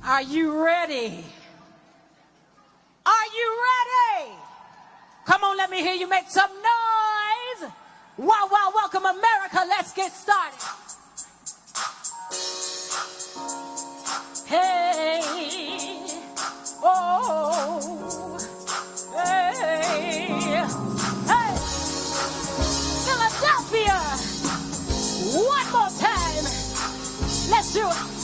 Are you ready? Are you ready? Come on, let me hear you make some noise. Wawa Welcome America. Let's get started. Hey, oh, hey, hey, Philadelphia. One more time. Let's do it.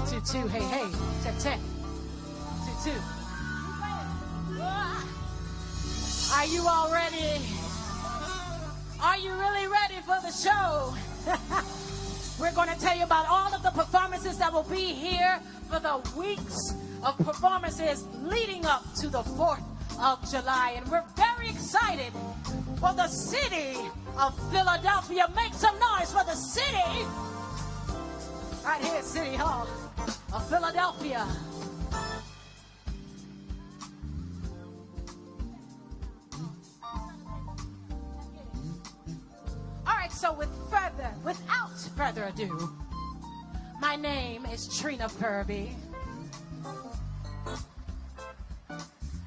2-2, hey, hey, check. 2-2. Are you all ready? Are you really ready for the show? We're going to tell you about all of the performances that will be here for the weeks of performances leading up to the 4th of July. And we're very excited for the city of Philadelphia. Make some noise for the city. Right here at City Hall of Philadelphia. All right, so without further ado, my name is Trina Purby.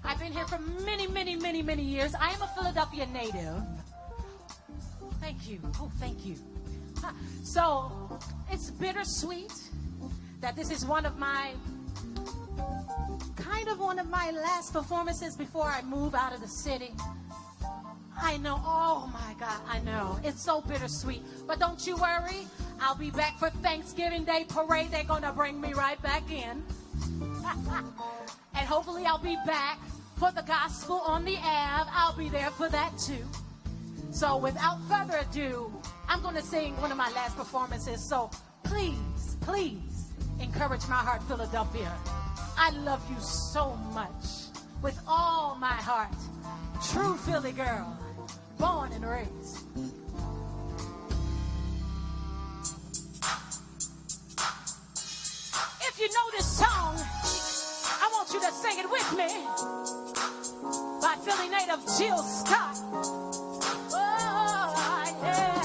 I've been here for many years. I am a Philadelphia native. Thank you. Oh, thank you. So it's bittersweet that this is one of my last performances before I move out of the city. I know, oh my God, I know. It's so bittersweet. But don't you worry. I'll be back for Thanksgiving Day parade. They're going to bring me right back in. And hopefully I'll be back for the gospel on the Ave. I'll be there for that too. So without further ado, I'm going to sing one of my last performances. So please, please encourage my heart, Philadelphia. I love you so much with all my heart. True Philly girl, born and raised. If you know this song, I want you to sing it with me. By Philly native Jill Scott. Oh, yeah.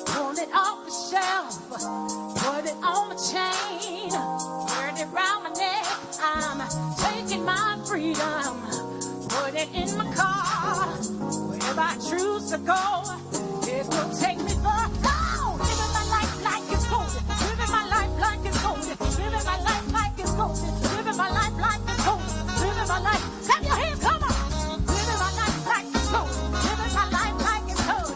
Pull it off the shelf, put it on my chain, wear it around my neck. I'm taking my freedom, put it in my car. Wherever I choose to go, it will take me far. Oh, living my life like it's golden, living my life like it's golden, living my life like it's golden, living my life like it's golden, living my life. Clap your hands, come on. Living my life like it's golden, living my life like it's golden.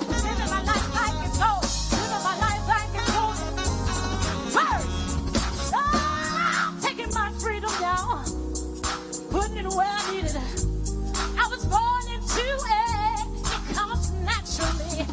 Putting it where I needed it. I was born into it. It comes naturally.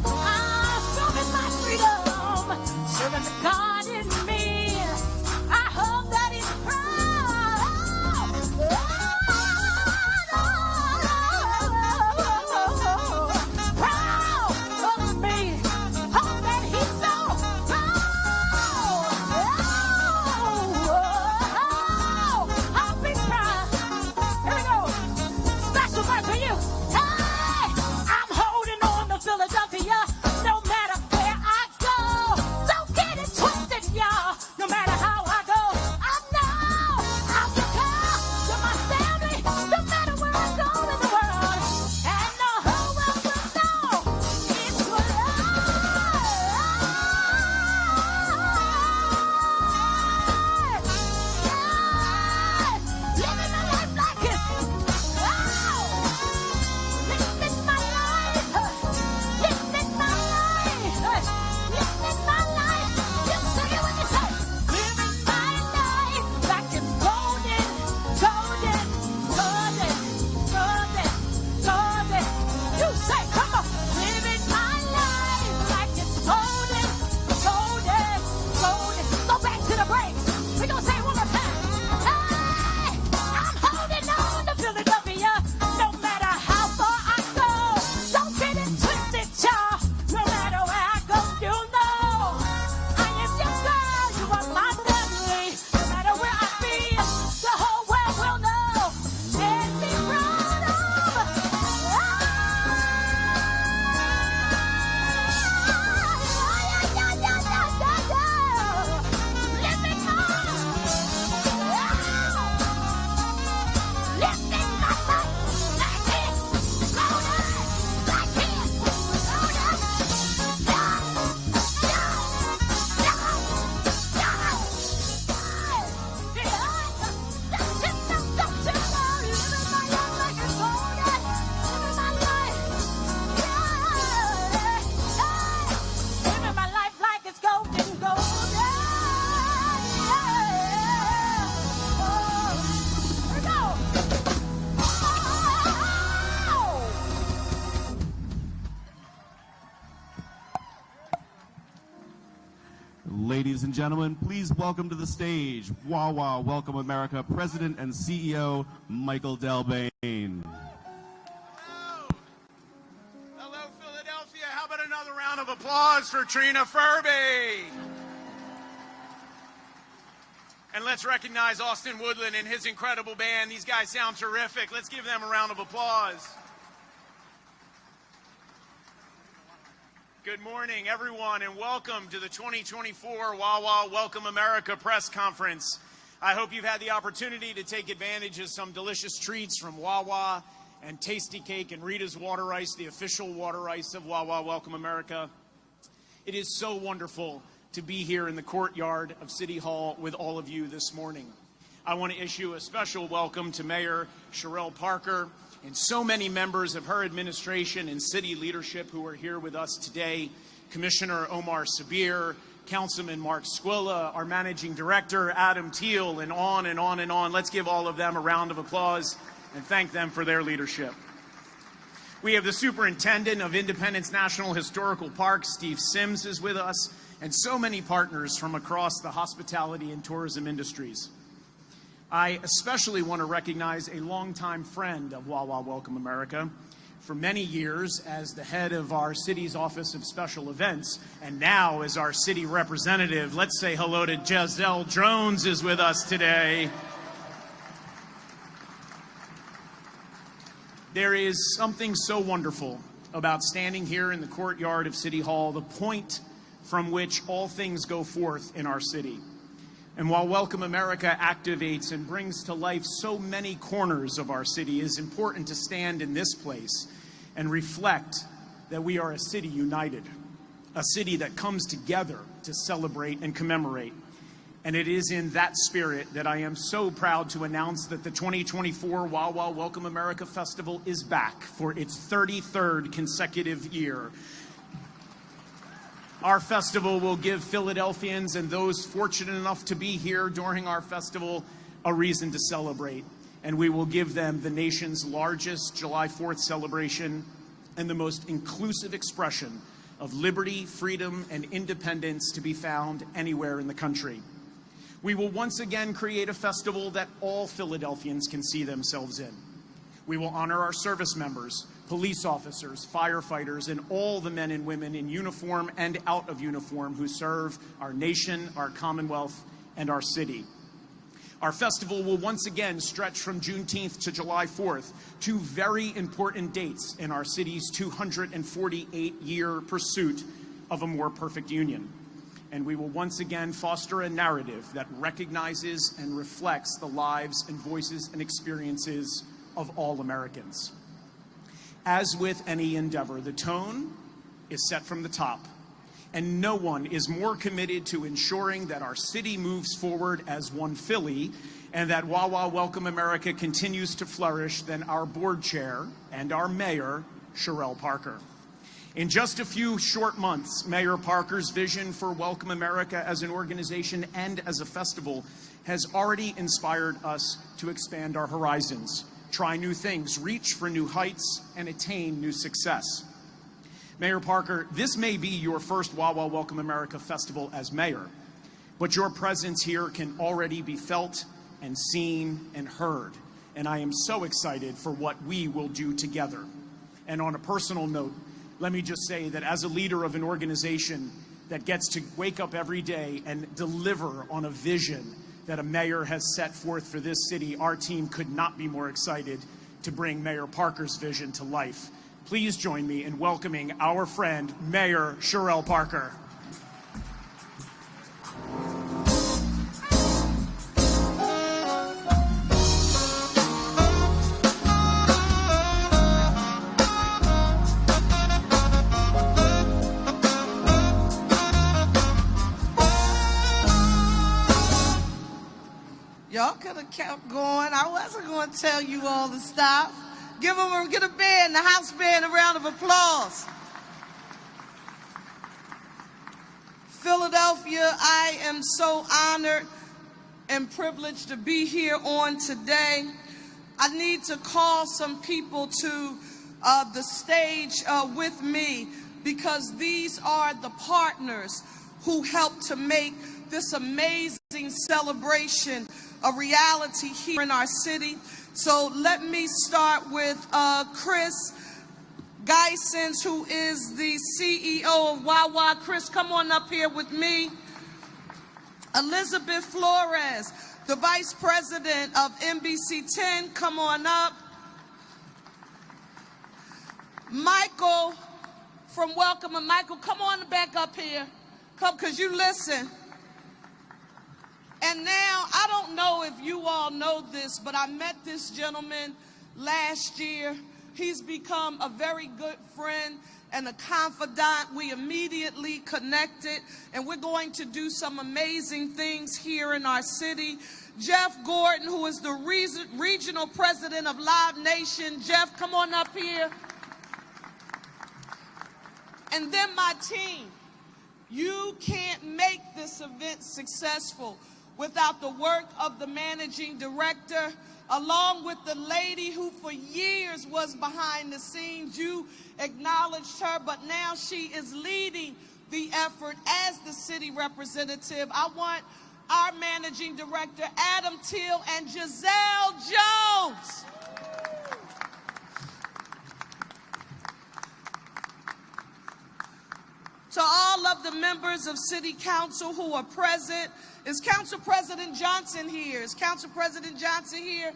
gentlemen, please welcome to the stage Wawa Welcome America President and CEO Michael DelBene. Hello. Hello, Philadelphia. How about another round of applause for Trina Furby? And let's recognize Austin Woodland and his incredible band. These guys sound terrific. Let's give them a round of applause. Good morning, everyone, and welcome to the 2024 Wawa Welcome America Press Conference. I hope you've had the opportunity to take advantage of some delicious treats from Wawa and Tasty Cake and Rita's Water Ice, the official water ice of Wawa Welcome America. It is so wonderful to be here in the courtyard of City Hall with all of you this morning. I want to issue a special welcome to Mayor Cherelle Parker and so many members of her administration and city leadership who are here with us today. Commissioner Omar Sabir, Councilman Mark Squilla, our Managing Director Adam Teal, and on and on and on. Let's give all of them a round of applause and thank them for their leadership. We have the Superintendent of Independence National Historical Park, Steve Sims, is with us, and so many partners from across the hospitality and tourism industries. I especially want to recognize a longtime friend of Wawa Welcome America. For many years as the head of our city's Office of Special Events, and now as our city representative, let's say hello to Giselle Drones is with us today. There is something so wonderful about standing here in the courtyard of City Hall, the point from which all things go forth in our city. And while Welcome America activates and brings to life so many corners of our city, it is important to stand in this place and reflect that we are a city united, a city that comes together to celebrate and commemorate. And it is in that spirit that I am so proud to announce that the 2024 Wawa Welcome America Festival is back for its 33rd consecutive year. Our festival will give Philadelphians and those fortunate enough to be here during our festival a reason to celebrate. And we will give them the nation's largest July 4th celebration and the most inclusive expression of liberty, freedom, and independence to be found anywhere in the country. We will once again create a festival that all Philadelphians can see themselves in. We will honor our service members, police officers, firefighters, and all the men and women in uniform and out of uniform who serve our nation, our Commonwealth, and our city. Our festival will once again stretch from Juneteenth to July 4th, two very important dates in our city's 248-year pursuit of a more perfect union. And we will once again foster a narrative that recognizes and reflects the lives and voices and experiences of all Americans. As with any endeavor, the tone is set from the top, and no one is more committed to ensuring that our city moves forward as one Philly and that Wawa Welcome America continues to flourish than our board chair and our mayor, Cherelle Parker. In just a few short months, Mayor Parker's vision for Welcome America as an organization and as a festival has already inspired us to expand our horizons, try new things, reach for new heights, and attain new success. Mayor Parker, this may be your first Wawa Welcome America Festival as mayor, but your presence here can already be felt and seen and heard, and I am so excited for what we will do together. And on a personal note, let me just say that as a leader of an organization that gets to wake up every day and deliver on a vision that a mayor has set forth for this city, our team could not be more excited to bring Mayor Parker's vision to life. Please join me in welcoming our friend, Mayor Cherelle Parker. Y'all could have kept going. I wasn't going to tell you all to stop. Get a band, the house band, a round of applause. Philadelphia, I am so honored and privileged to be here on today. I need to call some people to the stage with me because these are the partners who helped to make make this amazing celebration a reality here in our city. So let me start with Chris Geisens, who is the CEO of Wawa. Chris, come on up here with me. Elizabeth Flores, the Vice President of NBC10, come on up. Michael from Welcome, and Michael, come on back up here. Come, because you listen. And now, I don't know if you all know this, but I met this gentleman last year. He's become a very good friend and a confidant. We immediately connected, and we're going to do some amazing things here in our city. Jeff Gordon, who is the regional president of Live Nation. Jeff, come on up here. And then my team. You can't make this event successful without the work of the managing director, along with the lady who for years was behind the scenes. You acknowledged her, but now she is leading the effort as the city representative. I want our managing director, Adam Till, and Giselle Jones. To all of the members of City Council who are present, is Council President Johnson here? Is Council President Johnson here?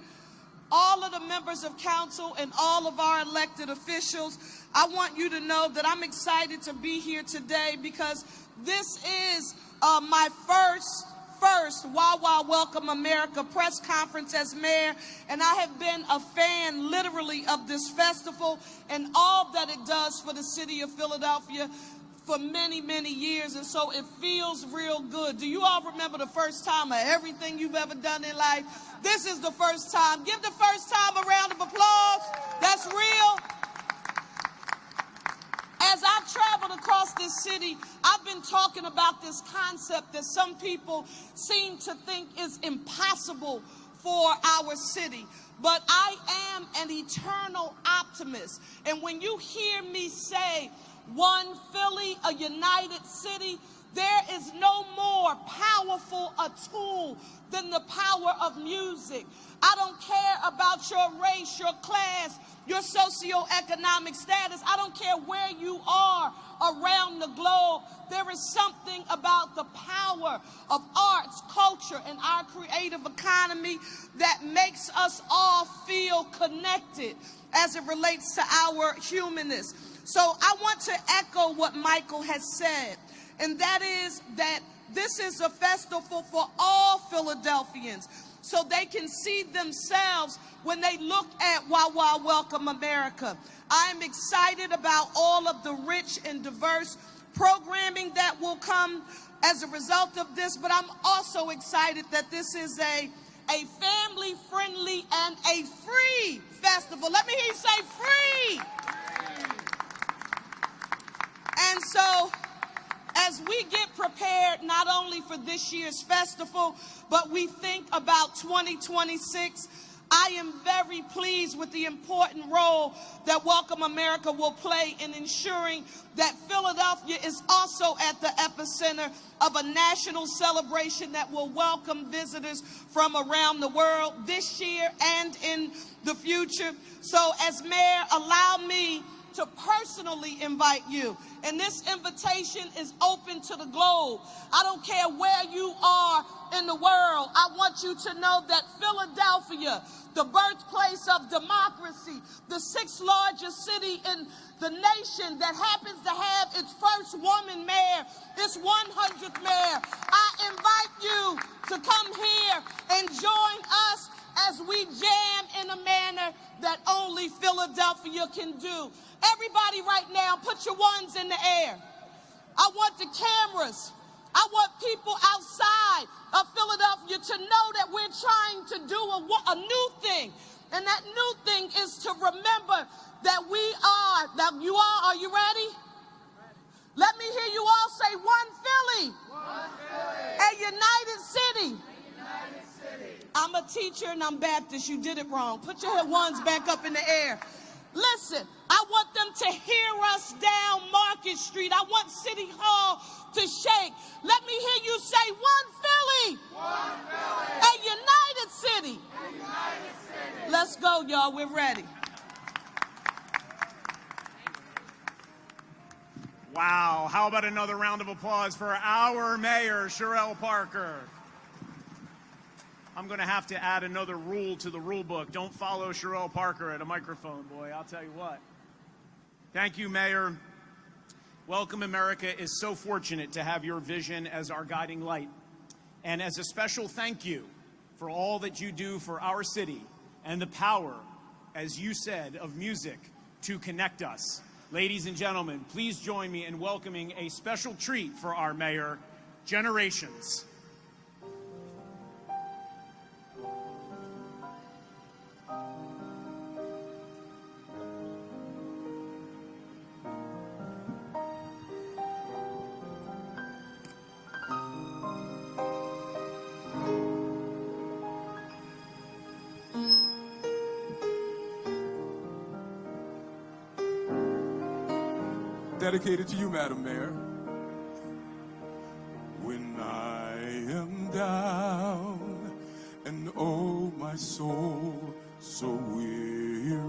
All of the members of council and all of our elected officials, I want you to know that I'm excited to be here today because this is my first Wawa Welcome America press conference as mayor, and I have been a fan literally of this festival and all that it does for the city of Philadelphia for many, many years, and so it feels real good. Do you all remember the first time of everything you've ever done in life? This is the first time. Give the first time a round of applause. That's real. As I've traveled across this city, I've been talking about this concept that some people seem to think is impossible for our city. But I am an eternal optimist. And when you hear me say, one Philly, a united city, there is no more powerful a tool than the power of music. I don't care about your race, your class, your socioeconomic status. I don't care where you are around the globe. There is something about the power of arts, culture, and our creative economy that makes us all feel connected as it relates to our humanness. So I want to echo what Michael has said, and that is that this is a festival for all Philadelphians, so they can see themselves when they look at Wawa Welcome America. I am excited about all of the rich and diverse programming that will come as a result of this, but I'm also excited that this is a family-friendly and a free festival. Let me hear you say free. And so, as we get prepared not only for this year's festival, but we think about 2026, I am very pleased with the important role that Welcome America will play in ensuring that Philadelphia is also at the epicenter of a national celebration that will welcome visitors from around the world this year and in the future. So as mayor, allow me to personally invite you. And this invitation is open to the globe. I don't care where you are in the world. I want you to know that Philadelphia, the birthplace of democracy, the sixth largest city in the nation that happens to have its first woman mayor, its 100th mayor, I invite you to come here and join us as we jam in a manner that only Philadelphia can do. Everybody right now, put your ones in the air. I want the cameras. I want people outside of Philadelphia to know that we're trying to do a new thing. And that new thing is to remember that we are, are you ready? Let me hear you all say one Philly. One Philly. A united city. A united city. I'm a teacher and I'm Baptist. You did it wrong. Put your ones back up in the air. Listen, I want them to hear us down Market Street. I want City Hall to shake. Let me hear you say, one Philly. One Philly. A united city. A united city. Let's go, y'all. We're ready. Wow. How about another round of applause for our Mayor, Cherelle Parker? I'm going to have to add another rule to the rule book. Don't follow Cherelle Parker at a microphone, boy. I'll tell you what. Thank you, Mayor. Welcome America is so fortunate to have your vision as our guiding light. And as a special thank you for all that you do for our city and the power, as you said, of music to connect us. Ladies and gentlemen, please join me in welcoming a special treat for our mayor, Generations. Dedicated to you, Madam Mayor. When I am down and oh my soul so weary,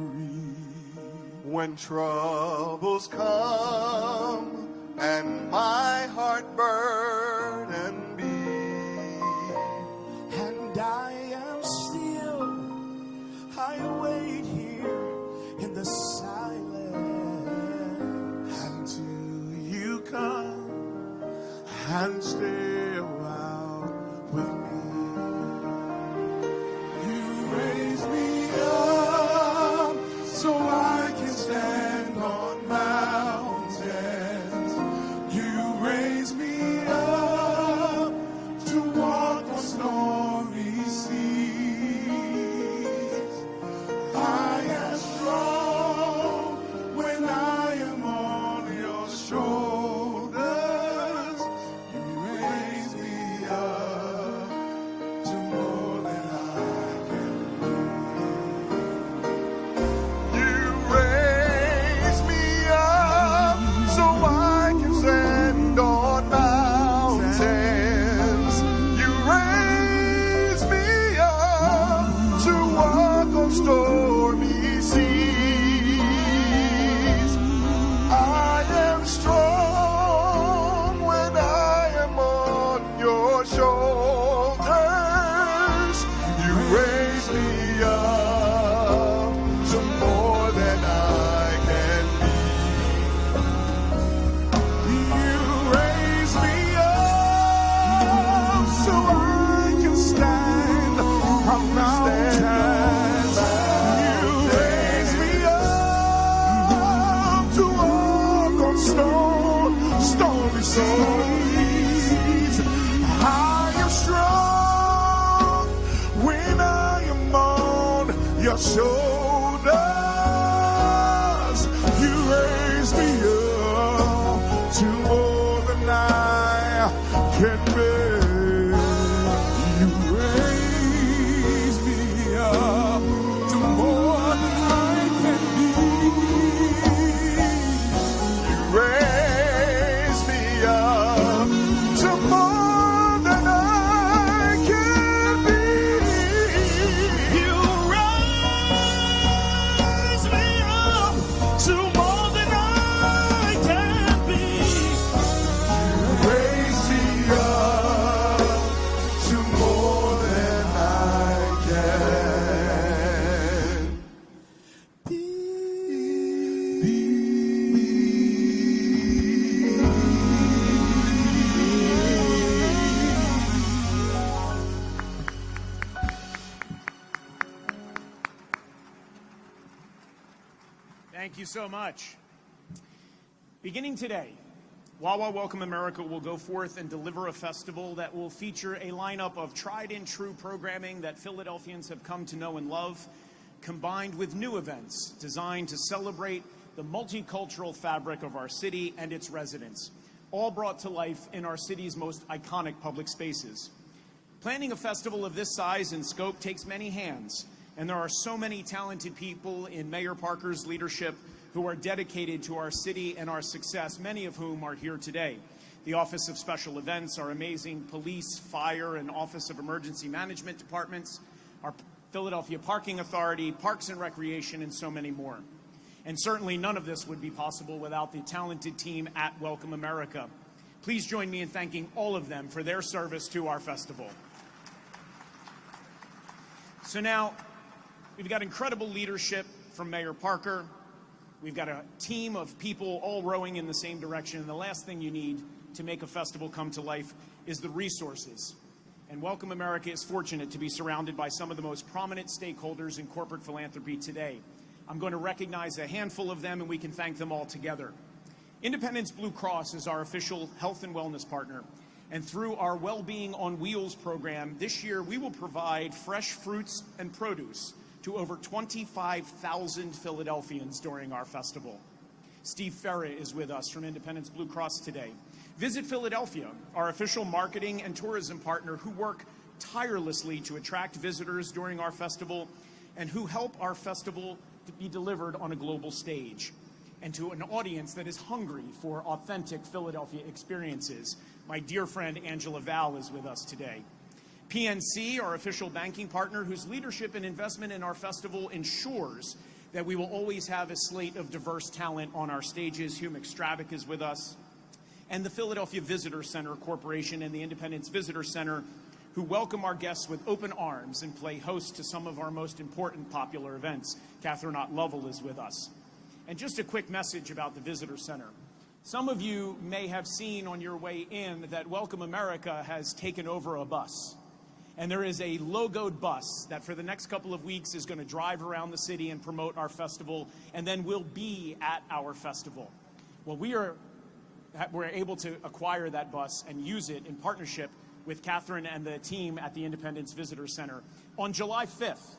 when troubles come and my heart burden be, and I am still, I wait here in the silence. Come and stay a while with me. you raise me up so I can stand on mountains. You raise me up to walk on stormy seas. I am strong when I am on your shore. I am strong when I am on your shoulders. You raise me up to more than I can bear. You raise me up to more than I can be. You raise me up to more than I can be. You raise me up to more than I can be. You raise me up to more than I can be. Thank you so much. Beginning today, Wawa Welcome America will go forth and deliver a festival that will feature a lineup of tried and true programming that Philadelphians have come to know and love, combined with new events designed to celebrate the multicultural fabric of our city and its residents, all brought to life in our city's most iconic public spaces. Planning a festival of this size and scope takes many hands, And there are so many talented people in Mayor Parker's leadership who are dedicated to our city and our success, many of whom are here today. The Office of Special Events, our amazing police, fire, and Office of Emergency Management departments, our Philadelphia Parking Authority, Parks and Recreation, and so many more. And certainly none of this would be possible without the talented team at Welcome America. Please join me in thanking all of them for their service to our festival. So now, we've got incredible leadership from Mayor Parker. We've got a team of people all rowing in the same direction. And the last thing you need to make a festival come to life is the resources. And Welcome America is fortunate to be surrounded by some of the most prominent stakeholders in corporate philanthropy today. I'm going to recognize a handful of them, and we can thank them all together. Independence Blue Cross is our official health and wellness partner. And through our Well-Being on Wheels program, this year we will provide fresh fruits and produce to over 25,000 Philadelphians during our festival. Steve Ferra is with us from Independence Blue Cross today. Visit Philadelphia, our official marketing and tourism partner who work tirelessly to attract visitors during our festival and who help our festival to be delivered on a global stage and to an audience that is hungry for authentic Philadelphia experiences. My dear friend Angela Val is with us today. PNC, our official banking partner, whose leadership and investment in our festival ensures that we will always have a slate of diverse talent on our stages. Hugh McStravick is with us. And the Philadelphia Visitor Center Corporation and the Independence Visitor Center, who welcome our guests with open arms and play host to some of our most important popular events. Catherine Ott Lovell is with us. And just a quick message about the Visitor Center. Some of you may have seen on your way in that Welcome America has taken over a bus. And there is a logoed bus that for the next couple of weeks is going to drive around the city and promote our festival, and then we'll be at our festival. Well, we're able to acquire that bus and use it in partnership with Catherine and the team at the Independence Visitor Center. On July 5th,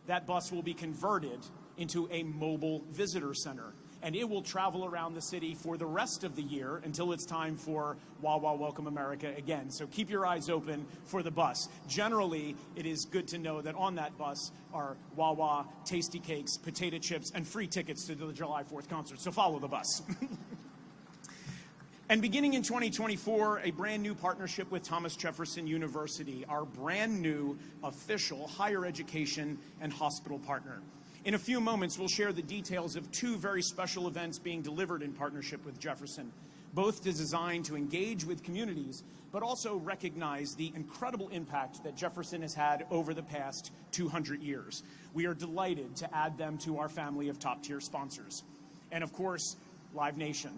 that bus will be converted into a mobile visitor center, and it will travel around the city for the rest of the year until it's time for Wawa Welcome America again. So keep your eyes open for the bus. Generally, it is good to know that on that bus are Wawa, tasty cakes, potato chips, and free tickets to the July 4th concert. So follow the bus. And beginning in 2024, a brand new partnership with Thomas Jefferson University, our brand new official higher education and hospital partner. In a few moments, we'll share the details of two very special events being delivered in partnership with Jefferson, both designed to engage with communities, but also recognize the incredible impact that Jefferson has had over the past 200 years. We are delighted to add them to our family of top-tier sponsors. And of course, Live Nation,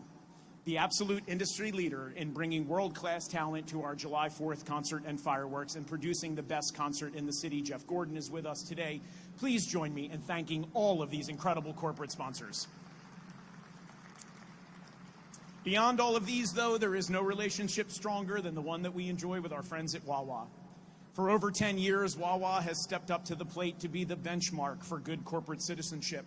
the absolute industry leader in bringing world-class talent to our July 4th concert and fireworks and producing the best concert in the city. Jeff Gordon is with us today. Please join me in thanking all of these incredible corporate sponsors. Beyond all of these, though, there is no relationship stronger than the one that we enjoy with our friends at Wawa. For over 10 years, Wawa has stepped up to the plate to be the benchmark for good corporate citizenship.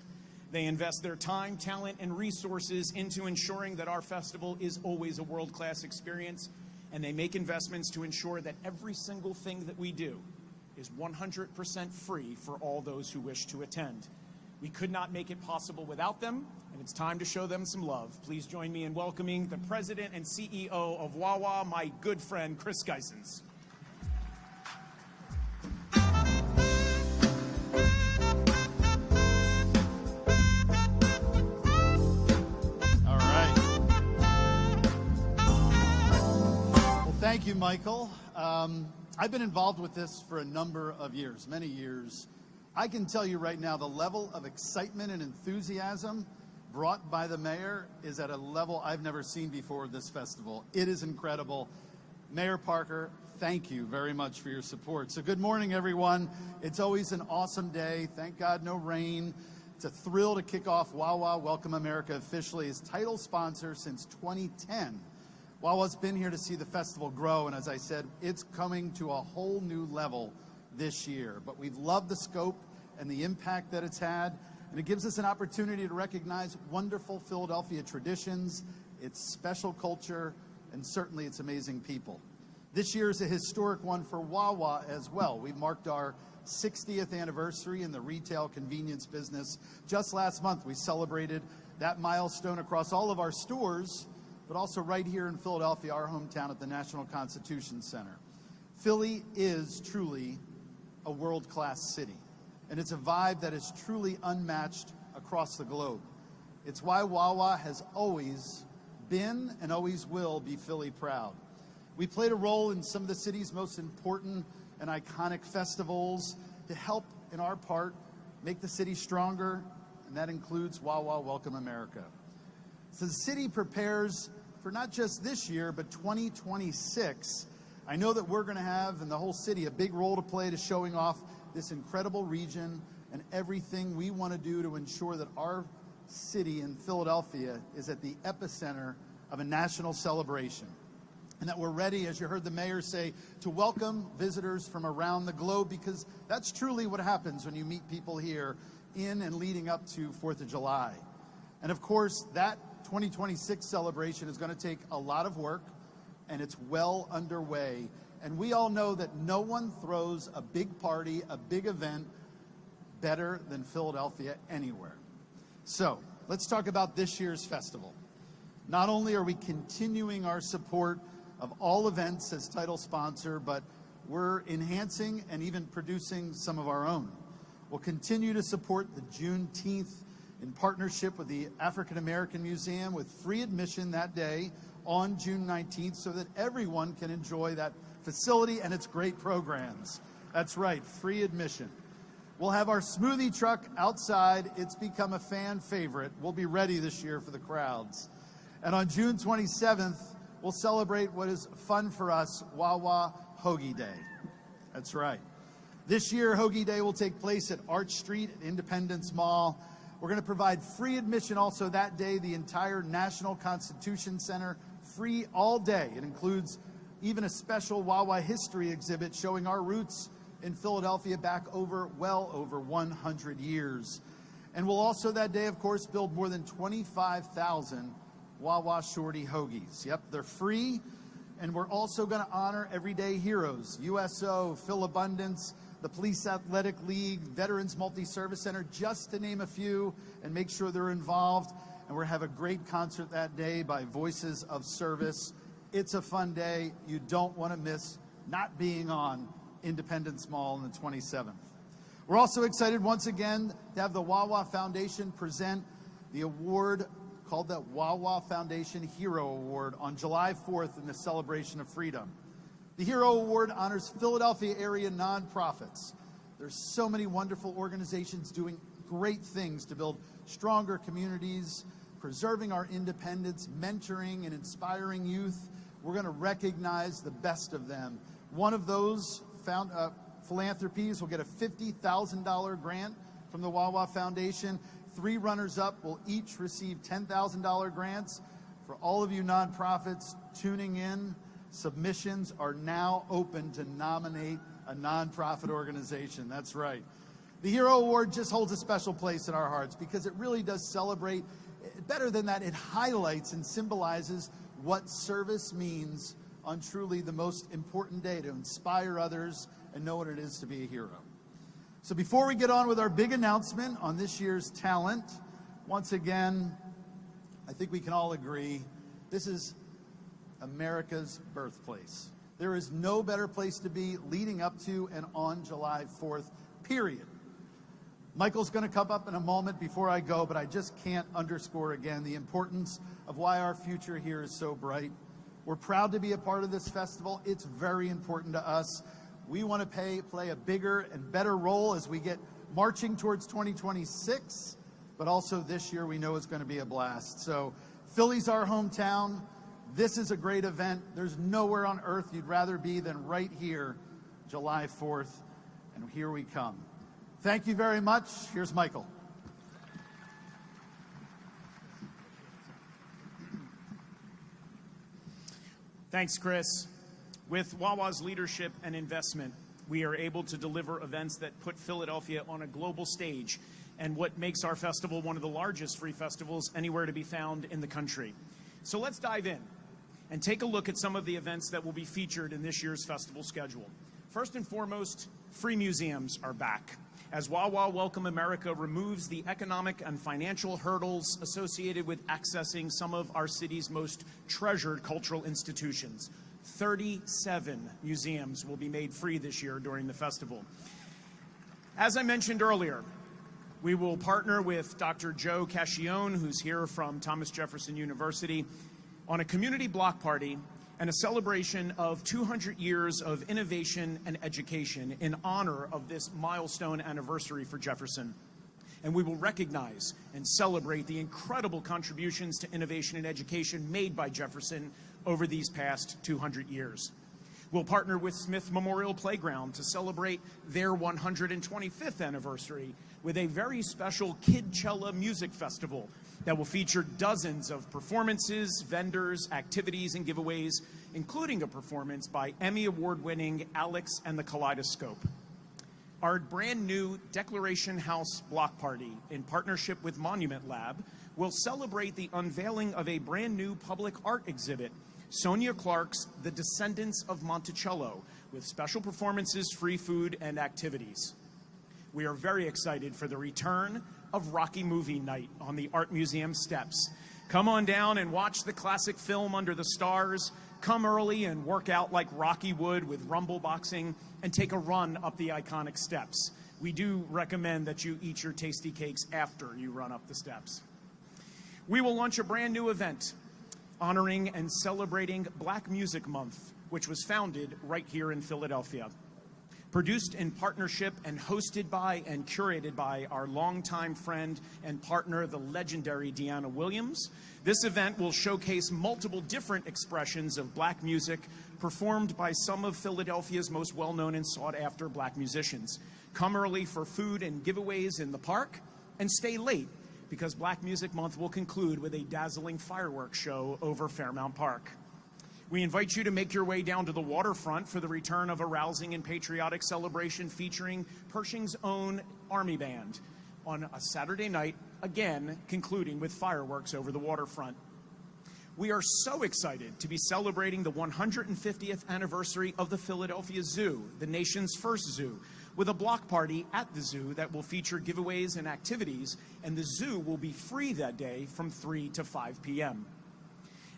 They invest their time, talent, and resources into ensuring that our festival is always a world-class experience, and they make investments to ensure that every single thing that we do is 100% free for all those who wish to attend. We could not make it possible without them, and it's time to show them some love. Please join me in welcoming the President and CEO of Wawa, my good friend, Chris Geisens. Thank you, Michael. I've been involved with this for a number of years, many years. I can tell you right now, the level of excitement and enthusiasm brought by the mayor is at a level I've never seen before this festival. It is incredible. Mayor Parker, thank you very much for your support. So good morning, everyone. It's always an awesome day. Thank God no rain. It's a thrill to kick off Wawa Welcome America officially as title sponsor since 2010. Wawa's been here to see the festival grow, and as I said, it's coming to a whole new level this year. But we've loved the scope and the impact that it's had, and it gives us an opportunity to recognize wonderful Philadelphia traditions, its special culture, and certainly its amazing people. This year is a historic one for Wawa as well. We marked our 60th anniversary in the retail convenience business. Just last month, we celebrated that milestone across all of our stores, but also right here in Philadelphia, our hometown, at the National Constitution Center. Philly is truly a world-class city, and it's a vibe that is truly unmatched across the globe. It's why Wawa has always been and always will be Philly proud. We played a role in some of the city's most important and iconic festivals to help, in our part, make the city stronger, and that includes Wawa Welcome America. So the city prepares for not just this year, but 2026. I know that we're going to have, in the whole city, a big role to play to showing off this incredible region and everything we want to do to ensure that our city in Philadelphia is at the epicenter of a national celebration. And that we're ready, as you heard the mayor say, to welcome visitors from around the globe, because that's truly what happens when you meet people here in and leading up to 4th of July. And of course, that 2026 celebration is going to take a lot of work, and it's well underway. And we all know that no one throws a big party, a big event, better than Philadelphia anywhere. So let's talk about this year's festival. Not only are we continuing our support of all events as title sponsor, but we're enhancing and even producing some of our own. We'll continue to support the Juneteenth in partnership with the African American Museum with free admission that day on June 19th so that everyone can enjoy that facility and its great programs. That's right, free admission. We'll have our smoothie truck outside. It's become a fan favorite. We'll be ready this year for the crowds. And on June 27th, we'll celebrate what is fun for us, Wawa Hoagie Day. That's right. This year, Hoagie Day will take place at Arch Street at Independence Mall. We're going to provide free admission also that day, the entire National Constitution Center, free all day. It includes even a special Wawa history exhibit showing our roots in Philadelphia back well over 100 years. And we'll also that day, of course, build more than 25,000 Wawa Shorty Hoagies. Yep, they're free. And we're also going to honor everyday heroes, USO, Philabundance, the Police Athletic League, Veterans Multi-Service Center, just to name a few, and make sure they're involved. And we're going to have a great concert that day by Voices of Service. It's a fun day. You don't want to miss not being on Independence Mall on the 27th. We're also excited once again to have the Wawa Foundation present the award called the Wawa Foundation Hero Award on July 4th in the celebration of freedom. The Hero Award honors Philadelphia area nonprofits. There's so many wonderful organizations doing great things to build stronger communities, preserving our independence, mentoring and inspiring youth. We're going to recognize the best of them. One of those philanthropies will get a $50,000 grant from the Wawa Foundation. 3 runners-up will each receive $10,000 grants. For all of you nonprofits tuning in, submissions are now open to nominate a nonprofit organization. That's right. The Hero Award just holds a special place in our hearts because it really does celebrate. Better than that, it highlights and symbolizes what service means on truly the most important day to inspire others and know what it is to be a hero. So before we get on with our big announcement on this year's talent, once again, I think we can all agree this is America's birthplace. There is no better place to be leading up to and on July 4th, period. Michael's going to come up in a moment before I go, but I just can't underscore again the importance of why our future here is so bright. We're proud to be a part of this festival. It's very important to us. We want to play a bigger and better role as we get marching towards 2026, but also this year we know it's going to be a blast. So Philly's our hometown. This is a great event. There's nowhere on earth you'd rather be than right here, July 4th, and here we come. Thank you very much. Here's Michael. Thanks, Chris. With Wawa's leadership and investment, we are able to deliver events that put Philadelphia on a global stage and what makes our festival one of the largest free festivals anywhere to be found in the country. So let's dive in. and take a look at some of the events that will be featured in this year's festival schedule. First and foremost, free museums are back, as Wawa Welcome America removes the economic and financial hurdles associated with accessing some of our city's most treasured cultural institutions. 37 museums will be made free this year during the festival. As I mentioned earlier, we will partner with Dr. Joe Cascione, who's here from Thomas Jefferson University, on a community block party and a celebration of 200 years of innovation and education in honor of this milestone anniversary for Jefferson. And we will recognize and celebrate the incredible contributions to innovation and education made by Jefferson over these past 200 years. We'll partner with Smith Memorial Playground to celebrate their 125th anniversary with a very special Kidchella Music Festival that will feature dozens of performances, vendors, activities, and giveaways, including a performance by Emmy Award-winning Alex and the Kaleidoscope. Our brand new Declaration House block party, in partnership with Monument Lab, will celebrate the unveiling of a brand new public art exhibit, Sonia Clark's The Descendants of Monticello, with special performances, free food, and activities. We are very excited for the return of Rocky Movie Night on the Art Museum steps. Come on down and watch the classic film Under the Stars. Come early and work out like Rocky would with rumble boxing, and take a run up the iconic steps. We do recommend that you eat your tasty cakes after you run up the steps. We will launch a brand new event honoring and celebrating Black Music Month, which was founded right here in Philadelphia. Produced in partnership and hosted by and curated by our longtime friend and partner, the legendary Deanna Williams, this event will showcase multiple different expressions of Black music performed by some of Philadelphia's most well-known and sought-after Black musicians. Come early for food and giveaways in the park, and stay late, because Black Music Month will conclude with a dazzling fireworks show over Fairmount Park. We invite you to make your way down to the waterfront for the return of a rousing and patriotic celebration featuring Pershing's own Army Band on a Saturday night, again concluding with fireworks over the waterfront. We are so excited to be celebrating the 150th anniversary of the Philadelphia Zoo, the nation's first zoo, with a block party at the zoo that will feature giveaways and activities, and the zoo will be free that day from 3 to 5 p.m.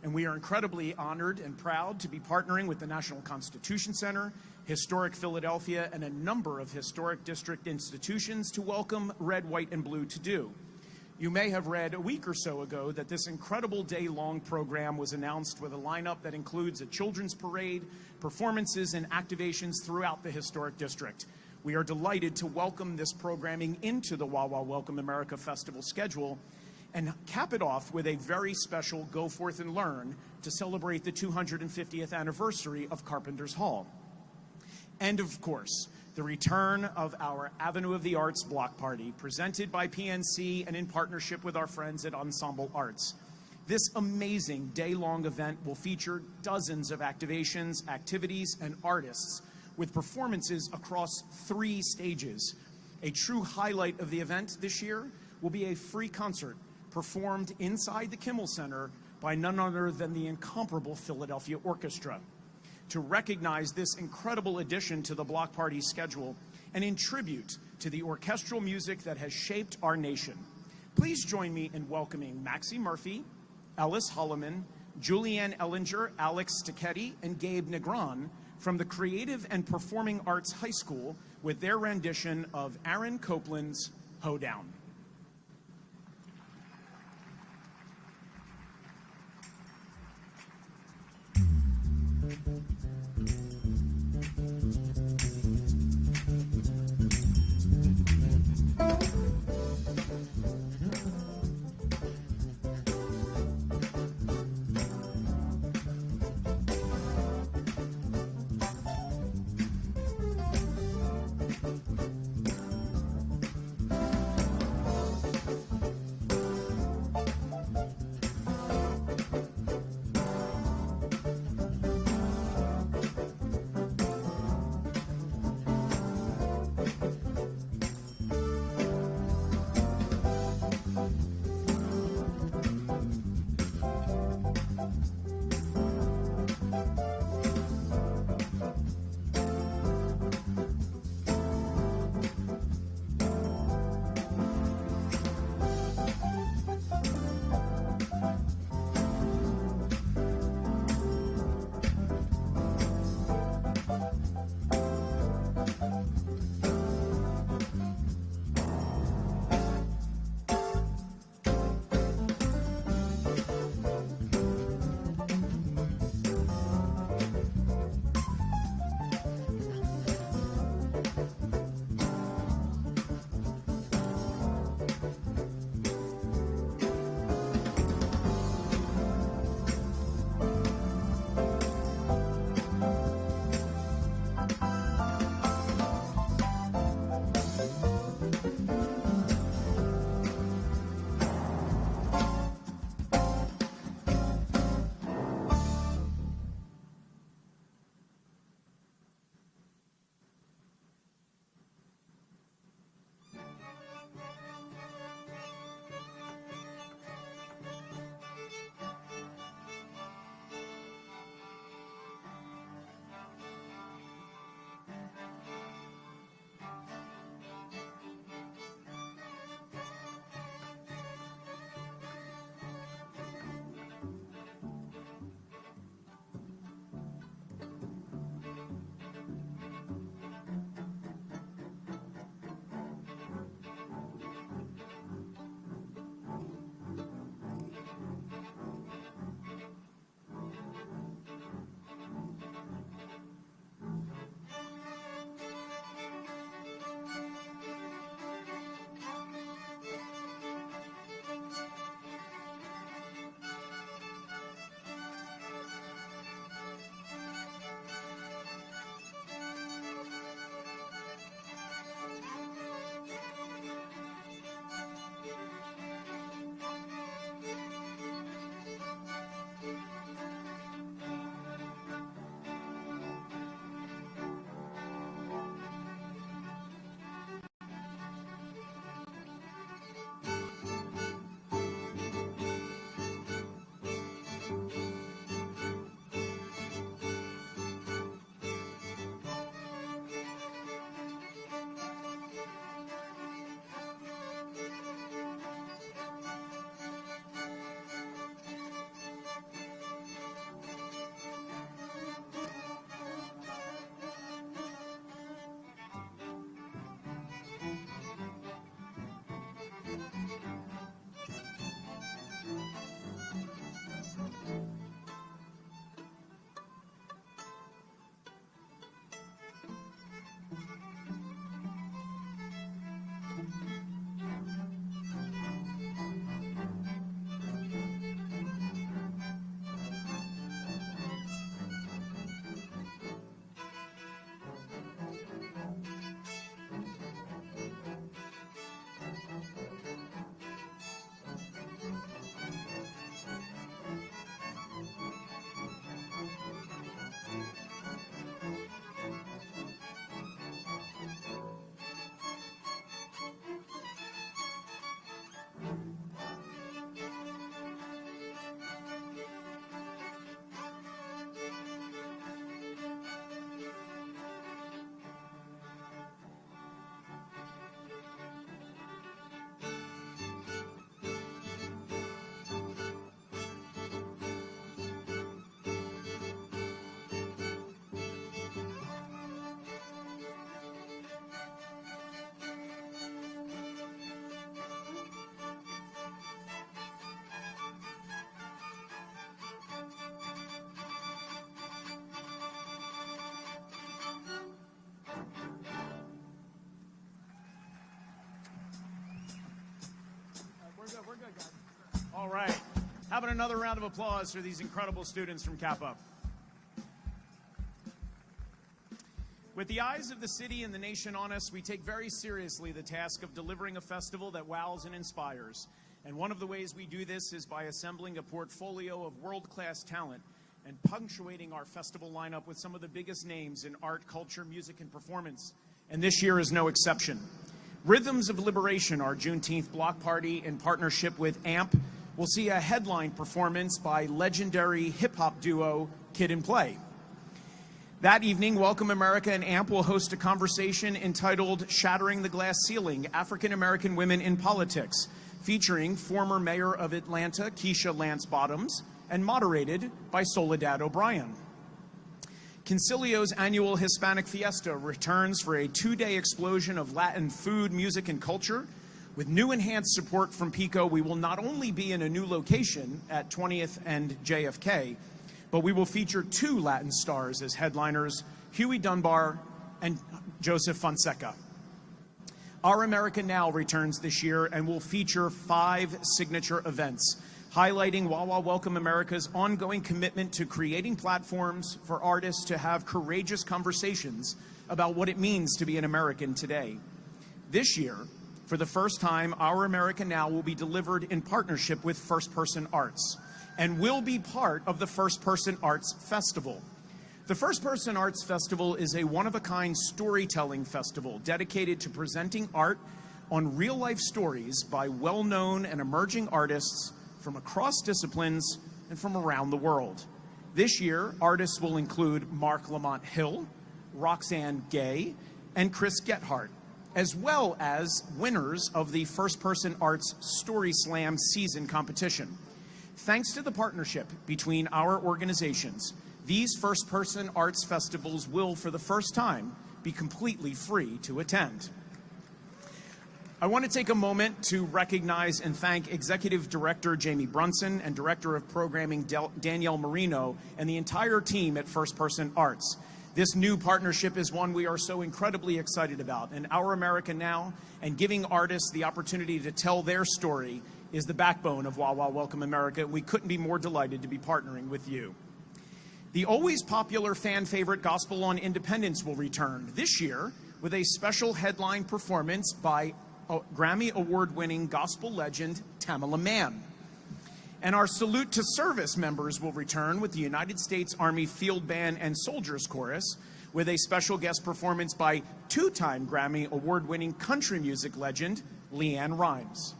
And we are incredibly honored and proud to be partnering with the National Constitution Center, Historic Philadelphia, and a number of historic district institutions to welcome Red, White, and Blue to Do. You may have read a week or so ago that this incredible day-long program was announced with a lineup that includes a children's parade, performances, and activations throughout the historic district. We are delighted to welcome this programming into the Wawa Welcome America Festival schedule and cap it off with a very special Go Forth and Learn to celebrate the 250th anniversary of Carpenter's Hall. And of course, the return of our Avenue of the Arts block party, presented by PNC and in partnership with our friends at Ensemble Arts. This amazing day-long event will feature dozens of activations, activities, and artists with performances across 3 stages. A true highlight of the event this year will be a free concert performed inside the Kimmel Center by none other than the incomparable Philadelphia Orchestra. To recognize this incredible addition to the block party schedule and in tribute to the orchestral music that has shaped our nation, please join me in welcoming Maxie Murphy, Ellis Holloman, Julianne Ellinger, Alex Sticchetti, and Gabe Negron from the Creative and Performing Arts High School with their rendition of Aaron Copland's Hoedown. All right. Having another round of applause for these incredible students from Kappa. With the eyes of the city and the nation on us, we take very seriously the task of delivering a festival that wows and inspires. And one of the ways we do this is by assembling a portfolio of world-class talent and punctuating our festival lineup with some of the biggest names in art, culture, music, and performance. And this year is no exception. Rhythms of Liberation, our Juneteenth block party in partnership with AMP, will see a headline performance by legendary hip-hop duo Kid and Play. That evening, Welcome America and AMP will host a conversation entitled Shattering the Glass Ceiling, African American Women in Politics, featuring former Mayor of Atlanta, Kesha Lance Bottoms, and moderated by Soledad O'Brien. Concilio's annual Hispanic Fiesta returns for a two-day explosion of Latin food, music, and culture. With new enhanced support from PICO, we will not only be in a new location at 20th and JFK, but we will feature two Latin stars as headliners, Huey Dunbar and Joseph Fonseca. Our America Now returns this year and will feature 5 signature events, highlighting Wawa Welcome America's ongoing commitment to creating platforms for artists to have courageous conversations about what it means to be an American today. This year, for the first time, Our America Now will be delivered in partnership with First Person Arts and will be part of the First Person Arts Festival. The First Person Arts Festival is a one-of-a-kind storytelling festival dedicated to presenting art on real-life stories by well-known and emerging artists from across disciplines and from around the world. This year, artists will include Mark Lamont Hill, Roxanne Gay, and Chris Gethard, as well as winners of the First Person Arts Story Slam season competition. Thanks to the partnership between our organizations, these First Person Arts Festivals will, for the first time, be completely free to attend. I want to take a moment to recognize and thank Executive Director Jamie Brunson and Director of Programming Danielle Marino and the entire team at First Person Arts. This new partnership is one we are so incredibly excited about, and Our America Now and giving artists the opportunity to tell their story is the backbone of Wawa Welcome America. We couldn't be more delighted to be partnering with you. The always popular fan favorite Gospel on Independence will return this year with a special headline performance by Grammy Award-winning gospel legend Tamala Mann. And our Salute to Service members will return with the United States Army Field Band and Soldiers Chorus with a special guest performance by two-time Grammy Award-winning country music legend Leanne Rimes.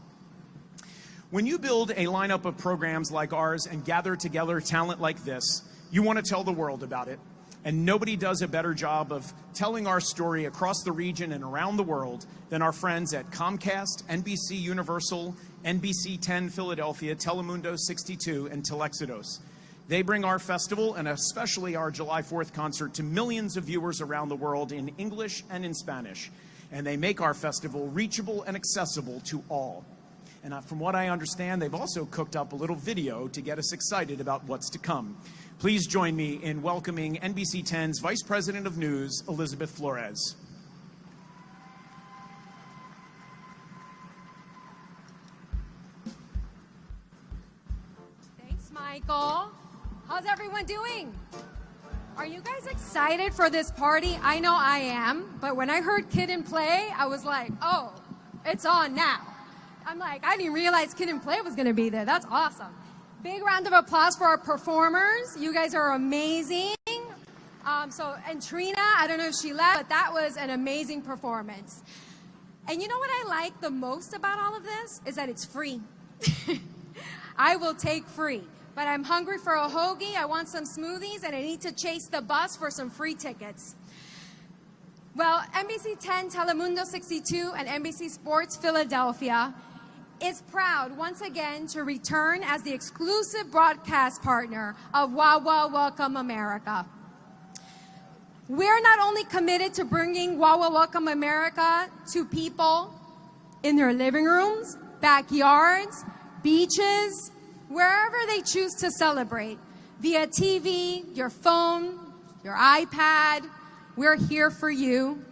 When you build a lineup of programs like ours and gather together talent like this, you want to tell the world about it. And nobody does a better job of telling our story across the region and around the world than our friends at Comcast, NBC Universal, NBC10 Philadelphia, Telemundo 62, and Telexidos. They bring our festival, and especially our July 4th concert, to millions of viewers around the world in English and in Spanish. And they make our festival reachable and accessible to all. And from what I understand, they've also cooked up a little video to get us excited about what's to come. Please join me in welcoming NBC10's Vice President of News, Elizabeth Flores. Thanks, Michael. How's everyone doing? Are you guys excited for this party? I know I am, but when I heard Kid and Play, I was like, oh, it's on now. I'm like, I didn't realize Kid and Play was going to be there. That's awesome. Big round of applause for our performers. You guys are amazing. And Trina, I don't know if she left, but that was an amazing performance. And you know what I like the most about all of this is that it's free. I will take free, but I'm hungry for a hoagie, I want some smoothies, and I need to chase the bus for some free tickets. Well, NBC10, Telemundo 62, and NBC Sports Philadelphia is proud once again to return as the exclusive broadcast partner of Wawa Welcome America. We're not only committed to bringing Wawa Welcome America to people in their living rooms, backyards, beaches, wherever they choose to celebrate, via TV, your phone, your iPad. We're here for you.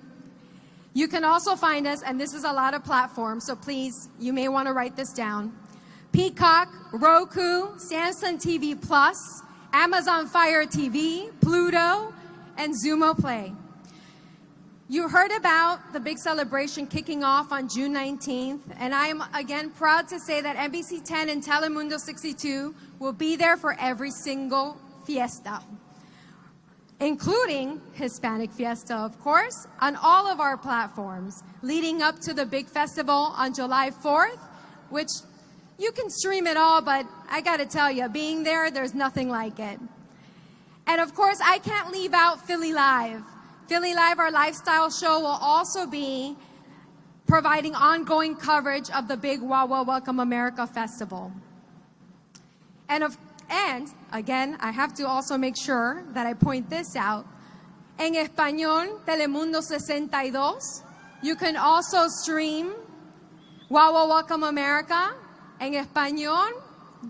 You can also find us, and this is a lot of platforms, so please, you may want to write this down. Peacock, Roku, Samsung TV Plus, Amazon Fire TV, Pluto, and Xumo Play. You heard about the big celebration kicking off on June 19th, and I am again proud to say that NBC10 and Telemundo 62 will be there for every single fiesta, including Hispanic Fiesta, of course, on all of our platforms, leading up to the big festival on July 4th, which you can stream it all, but I gotta tell you, being there, there's nothing like it. And of course, I can't leave out Philly Live. Philly Live, our lifestyle show, will also be providing ongoing coverage of the big Wawa Welcome America Festival. And again, I have to also make sure that I point this out. En español, Telemundo 62, you can also stream Wawa Welcome America en español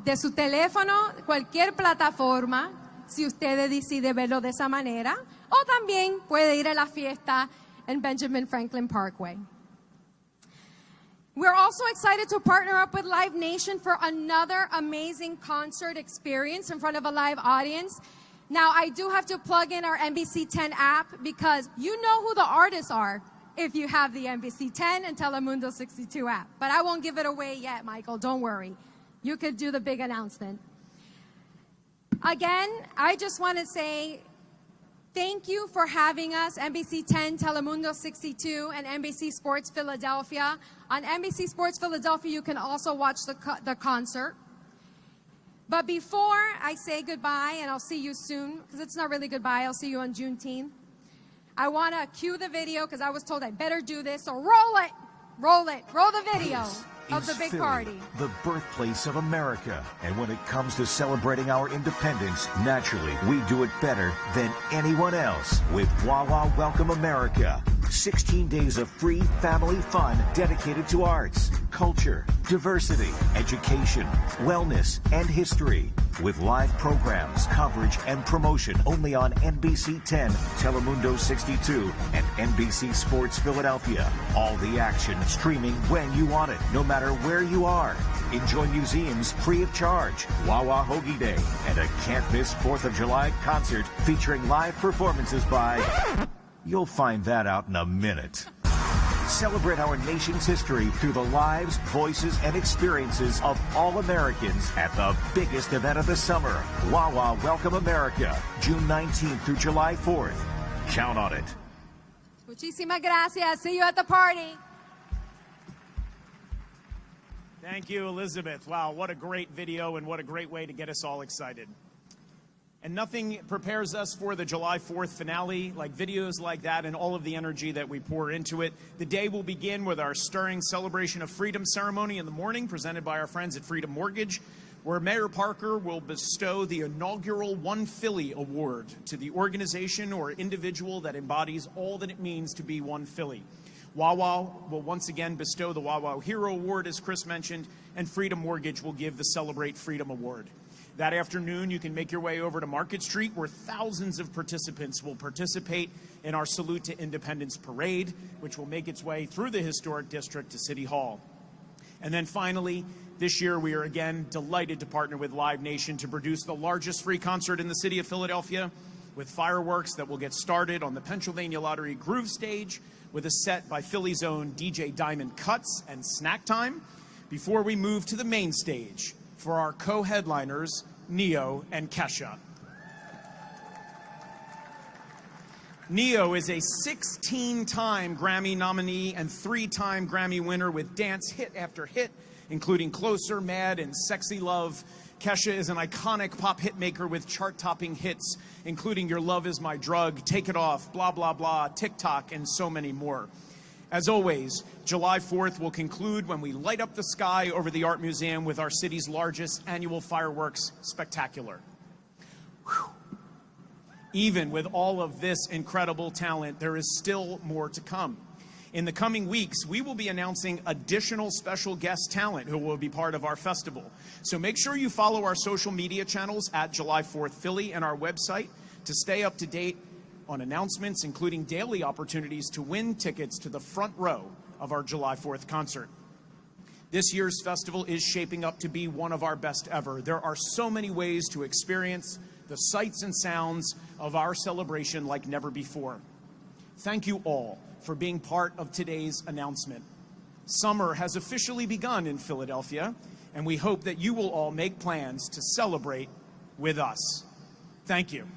de su teléfono, cualquier plataforma, si usted decide verlo de esa manera. O también puede ir a la fiesta en Benjamin Franklin Parkway. We're also excited to partner up with Live Nation for another amazing concert experience in front of a live audience. Now, I do have to plug in our NBC10 app because you know who the artists are if you have the NBC10 and Telemundo 62 app. But I won't give it away yet, Michael. Don't worry. You could do the big announcement. Again, I just want to say thank you for having us, NBC10, Telemundo 62, and NBC Sports Philadelphia. On NBC Sports Philadelphia, you can also watch the concert. But before I say goodbye, and I'll see you soon, because it's not really goodbye, I'll see you on Juneteenth, I want to cue the video, because I was told I better do this, so roll it, roll the video of the big Philly, party. The birthplace of America. And when it comes to celebrating our independence, naturally, we do it better than anyone else with Wawa Welcome America. 16 days of free family fun dedicated to arts, culture, diversity, education, wellness, and history. With live programs, coverage, and promotion only on NBC10, Telemundo 62, and NBC Sports Philadelphia. All the action streaming when you want it, no matter where you are. Enjoy museums free of charge, Wawa Hoagie Day, and a can't-miss 4th of July concert featuring live performances by... You'll find that out in a minute. Celebrate our nation's history through the lives, voices, and experiences of all Americans at the biggest event of the summer, Wawa Welcome America, June 19th through July 4th. Count on it. Muchísimas gracias. See you at the party. Thank you, Elizabeth. Wow, what a great video and what a great way to get us all excited. And nothing prepares us for the July 4th finale like videos like that and all of the energy that we pour into it. The day will begin with our stirring Celebration of Freedom ceremony in the morning, presented by our friends at Freedom Mortgage, where Mayor Parker will bestow the inaugural One Philly Award to the organization or individual that embodies all that it means to be one Philly. Wawa will once again bestow the Wawa Hero Award, as Chris mentioned, and Freedom Mortgage will give the Celebrate Freedom Award. That afternoon, you can make your way over to Market Street, where thousands of participants will participate in our Salute to Independence Parade, which will make its way through the historic district to City Hall. And then finally, this year, we are again delighted to partner with Live Nation to produce the largest free concert in the city of Philadelphia, with fireworks that will get started on the Pennsylvania Lottery Groove stage, with a set by Philly's own DJ Diamond Cuts and Snack Time, before we move to the main stage for our co-headliners, NE-YO and Kesha. NE-YO is a 16-time Grammy nominee and 3-time Grammy winner with dance hit after hit, including Closer, Mad, and Sexy Love. Kesha is an iconic pop hit maker with chart-topping hits, including Your Love Is My Drug, Take It Off, Blah Blah Blah, TikTok, and so many more. As always, July 4th will conclude when we light up the sky over the Art Museum with our city's largest annual fireworks spectacular. Whew. Even with all of this incredible talent, there is still more to come. In the coming weeks, we will be announcing additional special guest talent who will be part of our festival. So make sure you follow our social media channels at July 4th Philly and our website to stay up to date on announcements, including daily opportunities to win tickets to the front row of our July 4th concert. This year's festival is shaping up to be one of our best ever. There are so many ways to experience the sights and sounds of our celebration like never before. Thank you all for being part of today's announcement. Summer has officially begun in Philadelphia, and we hope that you will all make plans to celebrate with us. Thank you.